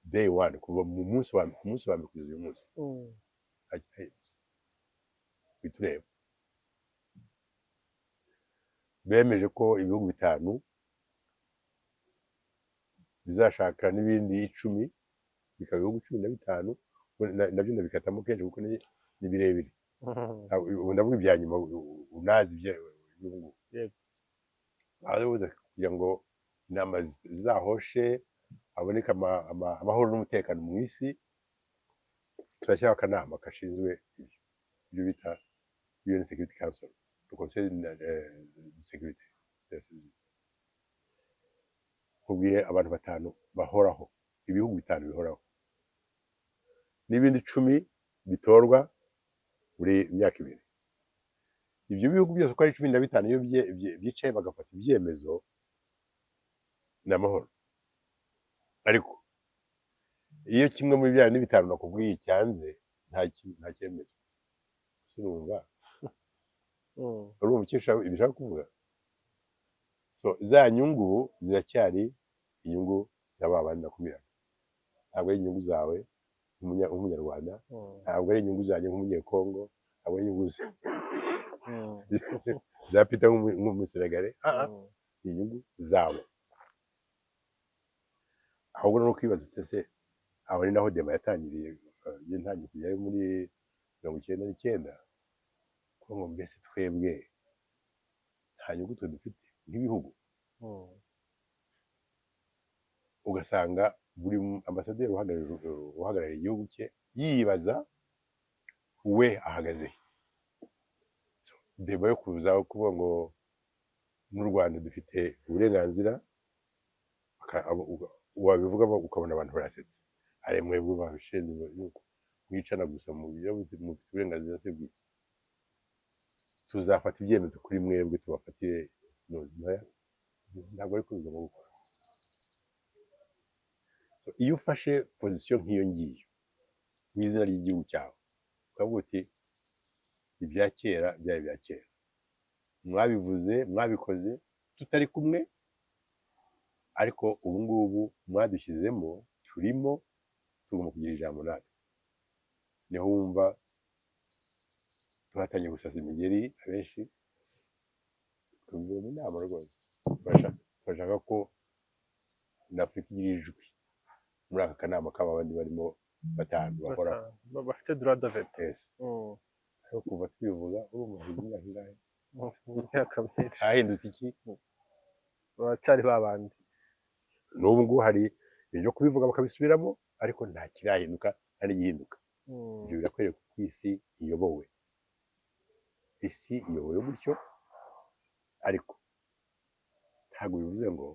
[SPEAKER 1] day one, kuva mu munsi wa mbere kugeza uyu munsi. Bitureba. bemeje ko ibihugu bitanu bizashaka n'ibindi 10 bikaba ibihugu 15 nabyo ndabikatamo kenshi kuko ni birebire. Ubu ndavuga ibya nyuma unazi ibihugu
[SPEAKER 2] Yego.
[SPEAKER 1] kugira ngo inama zizahoshe haboneka amahoro n'umutekano mu isi, turashyiraho akanama gashinzwe ibyo bita UN Security Council, le Conseil de sécurité. Kubwiye abantu 5 bahoraho, ibihugu 5 bihoraho n'ibindi 10 bitorwa buri myaka 2. Ibyo bihugu byose uko ari 15 iyo byicaye bagafata ibyemezo ni amahoro. Ariko iyo kimwe muri bya n'ibitanu nakubwiye cyanze nta cyemezo, sinumva urumva icyo ibishaka kuvuga. So za nyungu ziracyari inyungu z'ababandi nakubwira, ntabwo ari inyungu zawe nk'umunyarwanda, ntabwo ari inyungu zanjye nk'umunyekongo, ntabwo ari inyungu za Peter nk'umusenegalais, ni inyungu zabo. Ahubwo no kwibaza ese aho ni naho dema yatangiriye, ntangiye kujyayo muri 99 ko ngo mbese twebwe nta nyungu twe dufite nk'ibihugu. Ugasanga buri ambasaderi uhagarariye igihugu cye yibaza we ahagaze deba yo kuza kuvuga ngo mu Rwanda dufite uburenganzira, wabivuga ukabona abantu barasetse, ari mwebwe babishenze mwicana gusa mu uburenganzira se bwite, tuzafata ibyemezo kuri mwebwe tubafatire ntabwo ari kubivuga ngo gukora. Iyo ufashe position nk'iyo ngiyo mu izina ry'igihugu cyawe ukavuga uti ibya kera byari ibya kera, mwabivuze mwabikoze tutari kumwe, ariko ubu ngubu mwadushyizemo turimo tugomba kugira ijambo natwe, niho wumva tuhatangiye gusasa imigeri. Abenshi tuvuye mu nama rwose bashaka ko n'Afurika igira ijwi muri aka kanama k'abandi barimo 5 bakora
[SPEAKER 2] bafite droit de veto.
[SPEAKER 1] Ariko kuva twivuga urumva imyaka ingahe,
[SPEAKER 2] imyaka myinshi
[SPEAKER 1] hahindutse iki?
[SPEAKER 2] baracyari babandi.
[SPEAKER 1] N'ubu ngubu hari ibyo kubivuga bakabisubiramo, ariko nta kirahinduka nta n'igihinduka. Ibyo birakwereka ko isi iyobowe, isi iyobowe gutyo, ariko ntabwo bivuze ngo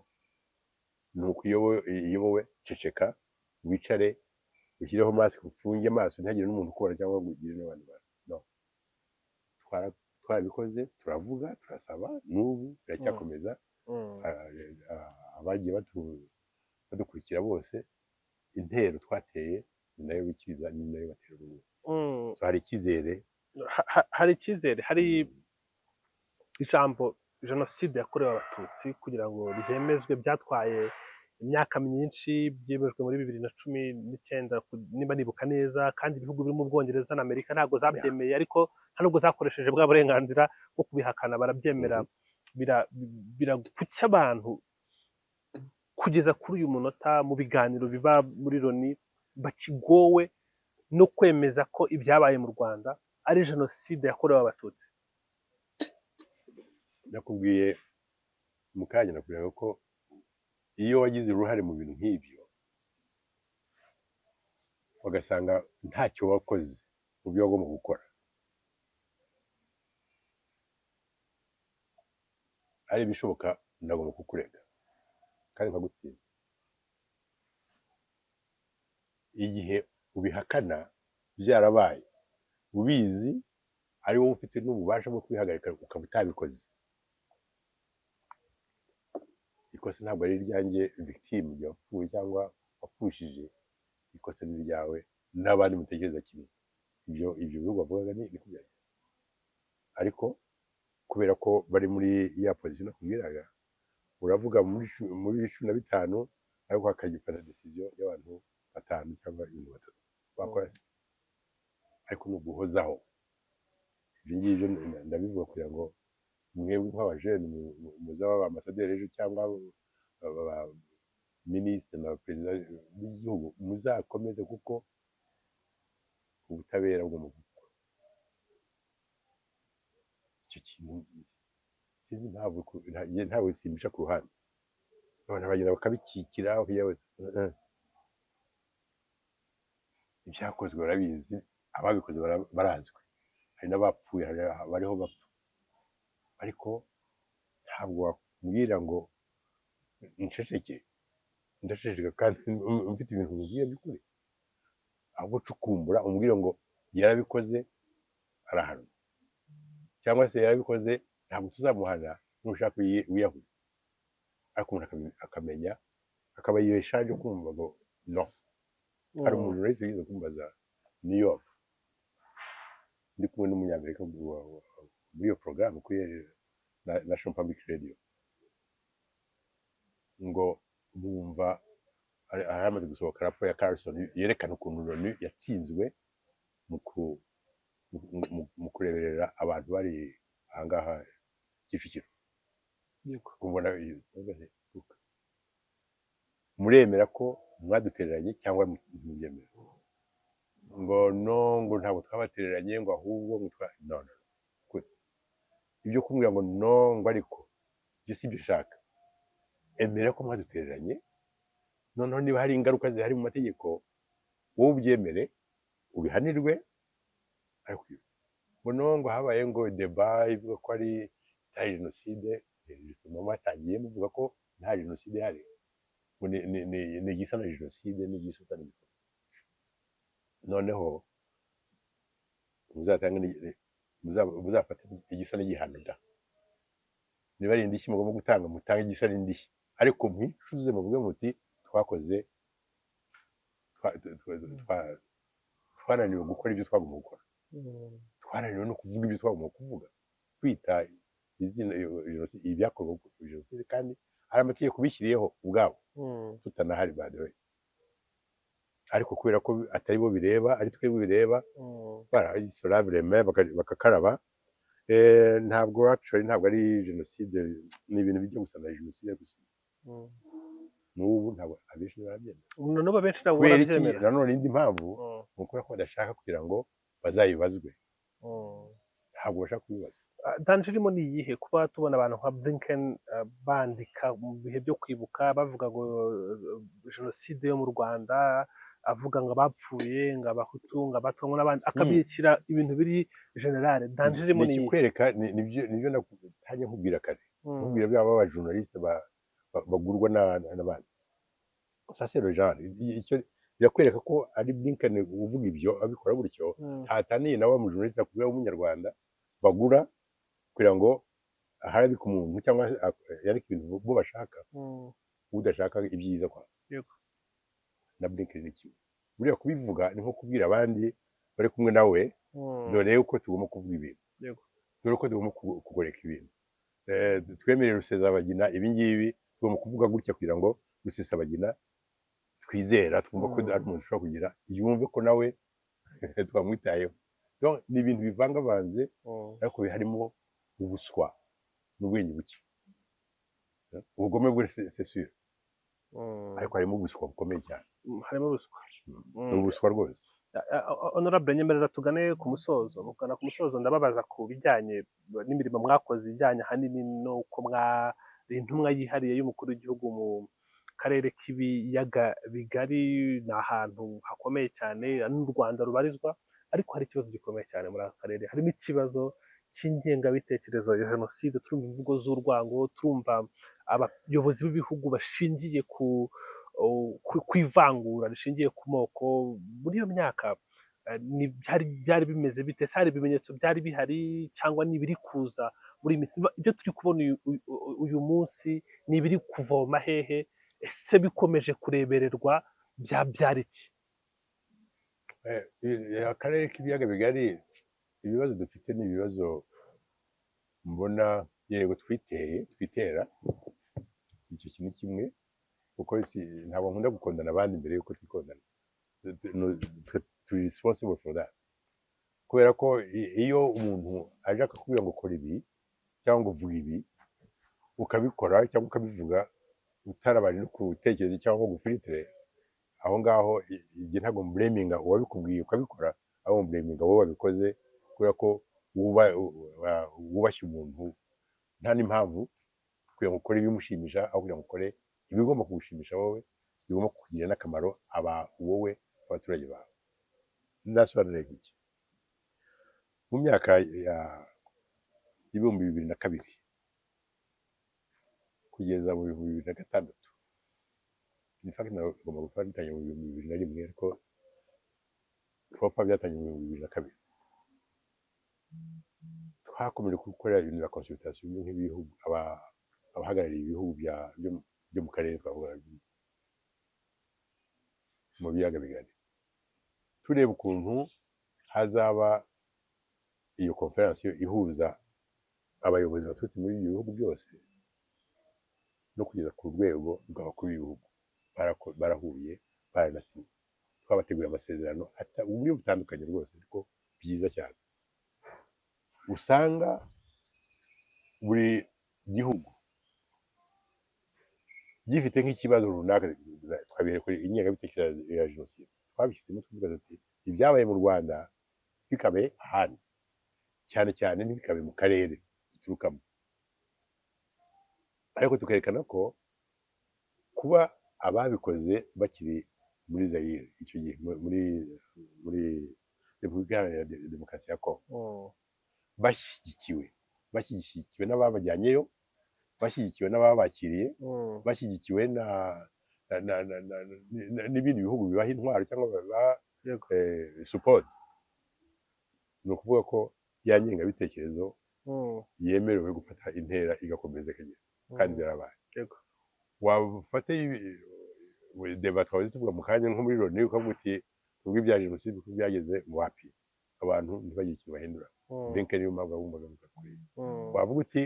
[SPEAKER 1] nuko iyobowe ceceka wicare ushyireho mask ufunge amaso ntihagire n'umuntu ukora cyangwa ngo ugire n'abandi bantu. No, twarabikoze, turavuga, turasaba, n'ubu biracyakomeza. Abagiye badukurikira bose, intero twateye ni nayo bikiriza, ni nayo batera urugo. So hari icyizere,
[SPEAKER 2] hari icyizere, hari ijambo jenoside yakorewe abatutsi kugira ngo ryemezwe byatwaye imyaka myinshi, byemejwe muri 2019 niba nibuka neza, kandi ibihugu birimo Ubwongereza na Amerika ntabwo zabyemeye, ariko nta nubwo zakoresheje bwa burenganzira bwo kubihakana, barabyemera. Biraguca abantu kugeza kuri uyu munota mu biganiro biba muri Loni bakigowe no kwemeza ko ibyabaye mu Rwanda ari jenoside yakorewe abatutsi.
[SPEAKER 1] nakubwiye mu kanya nakubwira ko iyo wagize uruhare mu bintu nk'ibyo ugasanga ntacyo wakoze mu byo wagomba gukora, ari ibishoboka ndagomba kukurega kandi nkagutsinda. Igihe ubihakana byarabaye ubizi, ari wowe ufite n'ububasha bwo kubihagarika ukaba utabikoze, ikosa ntabwo ari iryanjye victime yapfuye cyangwa wapfushije, ikosa ni ryawe n'abandi mutekereza kimwe. Ibyo bihugu bavugaga ni kubyagira, ariko kubera ko bari muri ya position nakubwiraga, uravuga muri 15 ariko hakagifata decision y'abantu 5 cyangwa 3 bakora, ariko no guhozaho ibyo ngibyo ndabivuga kugira ngo mwebwe nk'abajene muzaba abambasaderi ejo cyangwa minisitiri na perezida w'igihugu muzakomeze kuko ubutabera bwo mu icyo kintu sinzi impamvu ntawe simbisha ku ruhande abantu bagenda bakabikikira ibyakozwe barabizi ababikoze barazwi hari n'abapfuye bariho bapfa ariko ntabwo wakubwira ngo nceceke ndaceceka kandi mfite ibintu bigiye by'ukuri ahubwo cukumbura umubwira ngo yarabikoze arahanwa cyangwa se yarabikoze ntabwo tuzamuhana nushaka wiyahura ariko umuntu akamenya akaba yeshaje kumva ngo no hari umuntu wese yize kumbaza New York ndi kumwe n'umunyamerika muri iyo porogaramu kuri National Public Radio ngo bumva hamaze gusohoka raporo ya Carlson yerekana ukuntu Loni yatsinzwe mu kureberera abantu bari ahangaha Kicukiro kubona muremera ko mwadutereranye cyangwa mubyemera ngo no ngo ntabwo twabatereranye ngo ahubwo no ibyo kumbwira ngo no ngo ariko si ibyo ushaka emera ko mwadutereranye noneho niba hari ingaruka zihari mu mategeko wowe ubyemere ubihanirwe ariko ngo no ngo habaye ngo deba ivuga ko ari jenoside mama atangiye muvuga ko nta jenoside ihari ngo ni igisa na jenoside n'igisusa n'igisusa noneho muzafata igisa n'igihano da niba ari indishyi mugomba gutanga mutange igisa n'indishyi ariko mwicuze muvuge muti twananiwe gukora ibyo twagomba gukora twananiwe no kuvuga ibyo twagomba kuvuga kwita izina ibyakorwa jenoside kandi hari amategeko bishyiriyeho ubwabo tutanahari badewe ariko kubera ko atari bo bireba ari twebwe bireba barayisoravireme bakakaraba ntabwo actually ntabwo ari jenoside ni ibintu bijya gusa na jenoside gusa n'ubu ntabwo abenshi barabyemera
[SPEAKER 2] n'ubu abenshi ntabwo barabyemera
[SPEAKER 1] nanone indi mpamvu ni ukubera ko badashaka kugira ngo bazayibazwe ntabwo bashaka kubibaza
[SPEAKER 2] danje irimo ni iyihe kuba tubona abantu nka Blinken bandika mu bihe byo kwibuka bavuga ngo jenoside yo mu Rwanda avuga ngo abapfuye ngo abahutu ngo abatongo n'abandi akabikira ibintu biri generale danje irimo ni
[SPEAKER 1] ikwereka nibyo natangiye nkubwira kare nkubwira byaba abajournaliste bagurwa n'abandi ça c'est le genre icyo birakwereka ko ari Blinken uvuga ibyo abikora gutyo hataniye nawe mu journaliste akubwira w'umunyarwanda bagura kugira ngo harabika umuntu cyangwa yarika ibintu bo bashaka udashaka ibyiza kwa na Blinken n'iki buriya kubivuga ni nko kubwira abandi bari kumwe nawe dore uko tugomba kuvuga ibintu dore uko tugomba kugoreka ibintu twemerere Rusesabagina ibi ngibi tugomba kuvuga gutya kugira ngo Rusesabagina twizera twumva ko ari umuntu ushobora kugira yumve ko nawe twamwitayeho ni ibintu bivangavanze ariko harimo ubuswa n'ubwenge buke ubugome bwe c'est sûr ariko harimo ubuswa bukomeye cyane
[SPEAKER 2] harimo ubuswa
[SPEAKER 1] ubuswa rwose
[SPEAKER 2] honorable nyemerera tugane ku musozo mugana ku musozo ndababaza ku bijyanye n'imirimo mwakoze ijyanye ahanini n'uko mwari intumwa yihariye y'umukuru w'igihugu mu karere k'ibiyaga bigari ni ahantu hakomeye cyane n'u Rwanda rubarizwa ariko hari ikibazo gikomeye cyane muri aka karere harimo ikibazo cy'ingengabitekerezo ya jenoside turumva imvugo z'urwango turumva abayobozi b'ibihugu bashingiye ku ivangura rishingiye ku moko muri iyo myaka byari bimeze bite hari ibimenyetso byari bihari cyangwa n'ibiri kuza muri iyi minsi ibyo turi kubona uyu munsi n'ibiri kuvoma hehe ese bikomeje kurebererwa byabyara iki
[SPEAKER 1] akarere k'ibiyaga bigari ibibazo dufite ni ibibazo mbona yego twitera icyo kintu kimwe kuko ntabwo nkunda gukundana abandi mbere yuko twikundana turi responsible for that kubera ko iyo umuntu aje akakubwira ngo ukora ibi cyangwa ngo uvuga ibi ukabikora cyangwa ukabivuga utarabanje no gutekereza cyangwa ngo ufiltre, aho ngaho igihe ntabwo mbleminga uwabikubwiye ukabikora, ahubwo mbleminga wowe wabikoze kubera ko wubashye umuntu nta n'impamvu kugira ngo ukore ibimushimisha, aho kugira ngo ukore ibigomba kugushimisha wowe, bigomba kukugirira n'akamaro wowe abaturage bawe. Ndasobanura iki? Mu myaka y'ibihumbi 2002 kugeza mu 2006, in fact nagomba gupfa bitangiye mu 2001 ariko twapfa byatangiye mu 2002. Twakomeje gukora ibintu bya consultation nk'ibihugu, abahagarariye ibihugu byo mu karere twavuga mu biyaga bigari, tureba ukuntu hazaba iyo conference ihuza abayobozi baturutse muri ibyo bihugu byose no kugeza ku rwego rw'abakuru b'ibihugu. Barahuye baranasinye, twabateguye amasezerano uburyo butandukanye rwose ariko byiza cyane. Usanga buri gihugu gifite nk'ikibazo runaka, twabihere kuri ingengabitekerezo ya jenoside, twabishyizemo tuvuga tuti ibyabaye mu Rwanda bikabe ahandi, cyane cyane ntibikabe mu karere duturukamo, ariko tukerekana ko kuba ababikoze bakiri muri Zaire icyo gihe muri Repubulika Iharanira Demokarasi ya Kongo, bashyigikiwe n'ababajyanyeyo, bashyigikiwe n'ababakiriye, bashyigikiwe n'ibindi bihugu bibaha intwaro cyangwa bibaha support. Ni ukuvuga ko ya ngengabitekerezo yemerewe gufata intera igakomeza ikagera, kandi birabaye. Wafate deba twavuze tuvuga mu kanya nko muri Loni ukavuga uti ubwo ibya jenoside uko byageze mu wapi, abantu ntibagire ikintu bahindura, denke niyo mpamvu bumvaga mukakuriye. Wavuga uti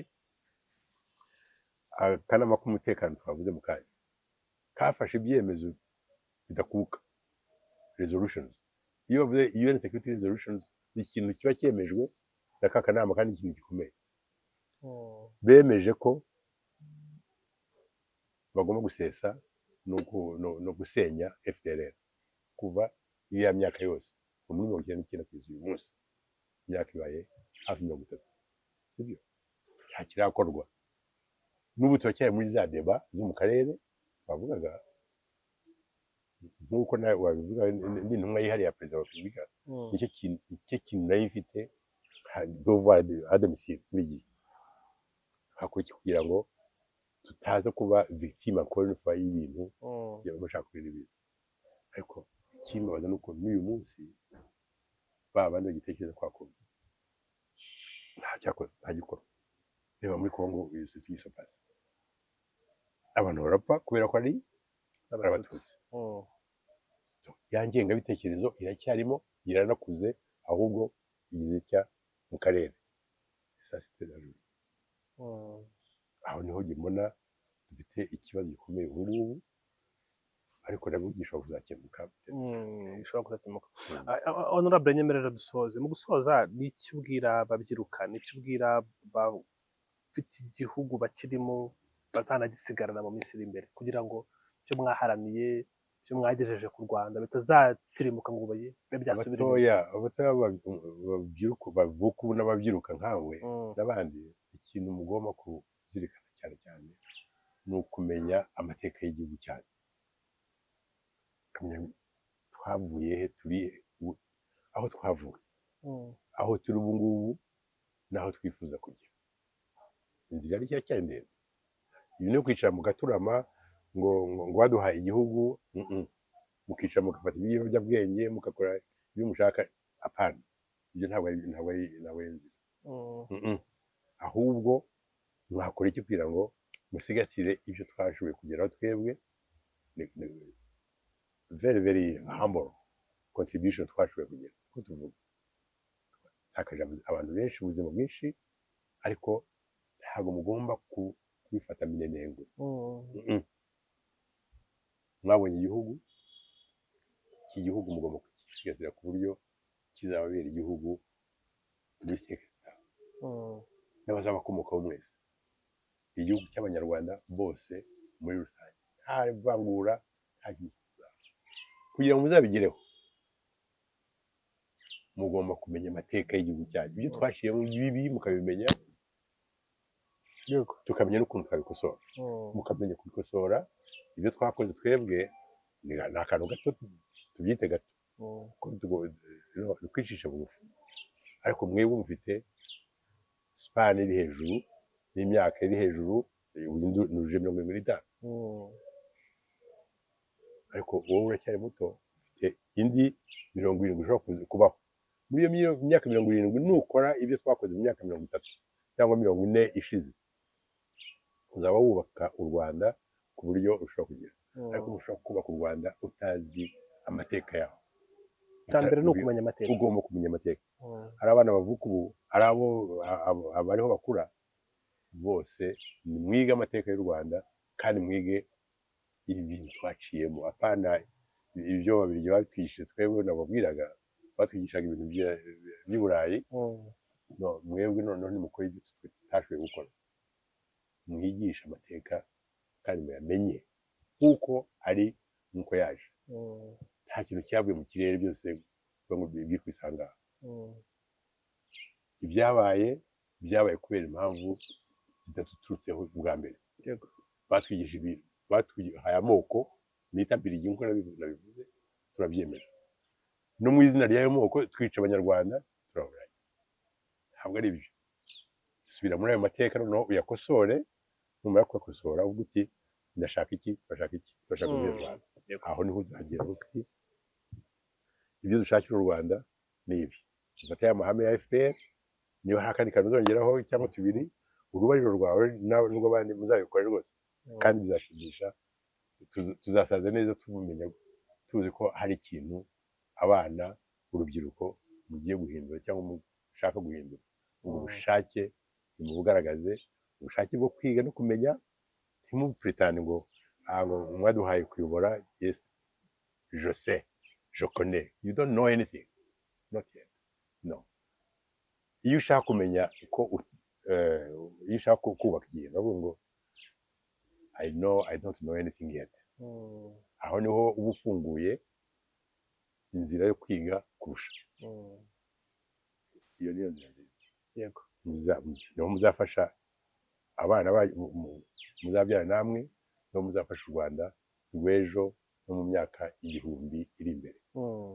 [SPEAKER 1] akanama k'umutekano twavuze mu kanya kafashe ibyemezo bidakuka, resolutions. Iyo bavuze UN Security Resolutions ni ikintu kiba cyemejwe na ka kanama kandi ikintu gikomeye. Bemeje ko bagomba gusesa no gusenya FDLR kuva iya myaka yose muri 1999 kugeza uyu munsi, imyaka ibaye hafi 30, sibyo? Ntakirakorwa. N'ubu turacyari muri za deba zo mu karere bavugaga, nk'uko nawe wabivuga ndi intumwa yihariye ya perezida wa repubulika, nicyo kintu nayo ifite devoir à domicile buri gihe, hakurikira kugira ngo tutaza kuba victime encore une fois y'ibintu bashaka kubera ibintu. Ariko ikimbabaza ni uko n'uyu munsi babandi bagitekereza kwakomye ntagikora. Reba muri Kongo se passe, abantu barapfa kubera ko ari abatutsi. Ya ngengabitekerezo iracyarimo, iranakuze, ahubwo igize icya mu karere. Aho niho mbona dufite ikibazo gikomeye ubu ngubu, ariko nabwo gishobora kuzakemuka.
[SPEAKER 2] Honorable, nyemerera dusoze. Mu gusoza, ni iki ubwira ababyiruka, ni iki ubwira abafite igihugu bakirimo bazanagisigarana mu minsi iri imbere, kugira ngo icyo mwaharaniye, icyo mwagejeje ku Rwanda bitazatirimuka ngo bibe byasubira inyuma?
[SPEAKER 1] Abatoya babyiruka, bavuka ubu n'ababyiruka nkawe n'abandi, ikintu mugomba kuzirikana cyane cyane ni ukumenya amateka y'igihugu cyacu. Twavuye he, turi aho twavuye, aho turi ubu ngubu n'aho twifuza kujya. Inzira ari cyane ndende. Ibi no kwicara mugaturama ngo waduhaye igihugu, mukicara mugafata ibiyobyabwenge mugakora ibyo mushaka, apana, ibyo ntabwo ari inzira. Ahubwo mwakora iki kugira ngo musigasire ibyo twashoboye kugeraho twebwe, very humble contribution twashoboye kugera. Ko tuvuga twakaje abantu benshi, ubuzima bwinshi, ariko ntabwo mugomba kubifata minenengwe. Mwabonye igihugu, iki gihugu mugomba kugisigasira ku buryo kizababera igihugu muri sekesita. n'abazabakomokaho mwese, igihugu cy'abanyarwanda bose muri rusange, nta vangura, nta kintu kizaba. Kugira ngo muzabigereho mugomba kumenya amateka y'igihugu cyanyu, ibyo twaciyemo bibi mukabimenya,
[SPEAKER 2] yego
[SPEAKER 1] tukamenya n'ukuntu twabikosora, mukamenya kubikosora. Ibyo twakoze twebwe ni akantu gato, tubyite gato, kwicisha bugufi, ariko mwebwe mufite span iri hejuru n'imyaka iri hejuru, nuje 75, ariko wowe uracyari muto, ufite indi 70 ushobora kubaho. Muri iyo myaka 70 nukora ibyo twakoze mu myaka 30 cyangwa 40 ishize, uzaba wubaka u Rwanda ku buryo ushobora kugira, ariko ushobora kubaka u Rwanda utazi amateka yaho.
[SPEAKER 2] cyambere no kumenya amateka,
[SPEAKER 1] ugomba kumenya amateka. Ari abana bavuka ubu, ari abo abariho bakura, bose mwige amateka y'u Rwanda kandi mwige ibintu twaciyemo, apana ibyo babiri batwishe. Twebwe nababwiraga batwigishaga ibintu by'i Burayi, no mwebwe noneho nimukora ibyo tutashoboye gukora, mwigisha amateka kandi muyamenye kuko ari nkuko yaje. Nta kintu cyavuye mu kirere, byose ngo bikwisanga. Ibyabaye kubera impamvu zidaturutseho bwa mbere. Batwigije ibintu, batwihaye amoko nita birigi, nkuko nabivuze, turabyemera. No mu izina ry'ayo moko twica abanyarwanda, turaburanye. Ntabwo ari ibyo. Subira muri ayo mateka noneho uyakosore, numara kuyakosora uvuga uti ndashaka iki, turashaka iki, turashaka u Rwanda. Aho niho uzagera uti ibyo dushakira u Rwanda ni ibi. Ufate ya mahame ya FPR, niba hari akandi kantu uzongeraho cyangwa tubiri, urubariro rwawe n'urw'abandi muzabikora rwose, kandi bizashimisha. Tuzasaza neza tumenya, tuzi ko hari ikintu abana, urubyiruko mugiye guhindura cyangwa mushaka guhindura. Ubwo bushake nimubugaragaze, ubushake bwo kwiga no kumenya. Ntimupretende ngo mwaduhaye kuyobora. Yes, je sais, je connais. You don't know anything, not yet. No. Iyo ushaka kumenya ko iyo ushaka kubaka ikintu, bavuga ngo I don't know anything yet. Aho niho uba ufunguye inzira yo kwiga kurusha. Iyo niyo nzira nziza.
[SPEAKER 2] Yego.
[SPEAKER 1] Niho muzafasha abana muzabyara namwe, niho muzafasha u Rwanda rw'ejo no mu myaka 1000 iri imbere.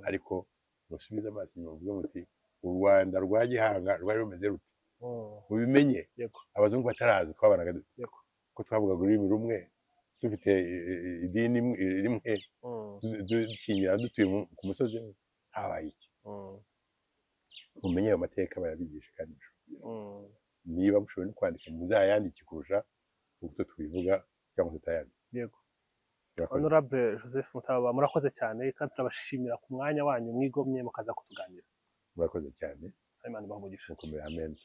[SPEAKER 1] Ariko musubize amaso inyuma, muvuge muti u Rwanda rwa gihanga rwari rumeze rute, mubimenye. Abazungu bataraza twabanaga dute, ko twavugaga ururimi rumwe, dufite idini rimwe, dushyingira dutuye ku musozi, habaye iki? Mumenye ayo mateka, barabigisha kandi niba mushoboye no kwandika muzayandike kurusha uko tubivuga cyangwa tutayanditse.
[SPEAKER 2] Yego. Honorable Joseph Mutaba, murakoze cyane kandi turabashimira ku mwanya wanyu mwigomye mukaza kutuganira.
[SPEAKER 1] Murakoze cyane.
[SPEAKER 2] Imana ibahe umugisha.
[SPEAKER 1] Amen.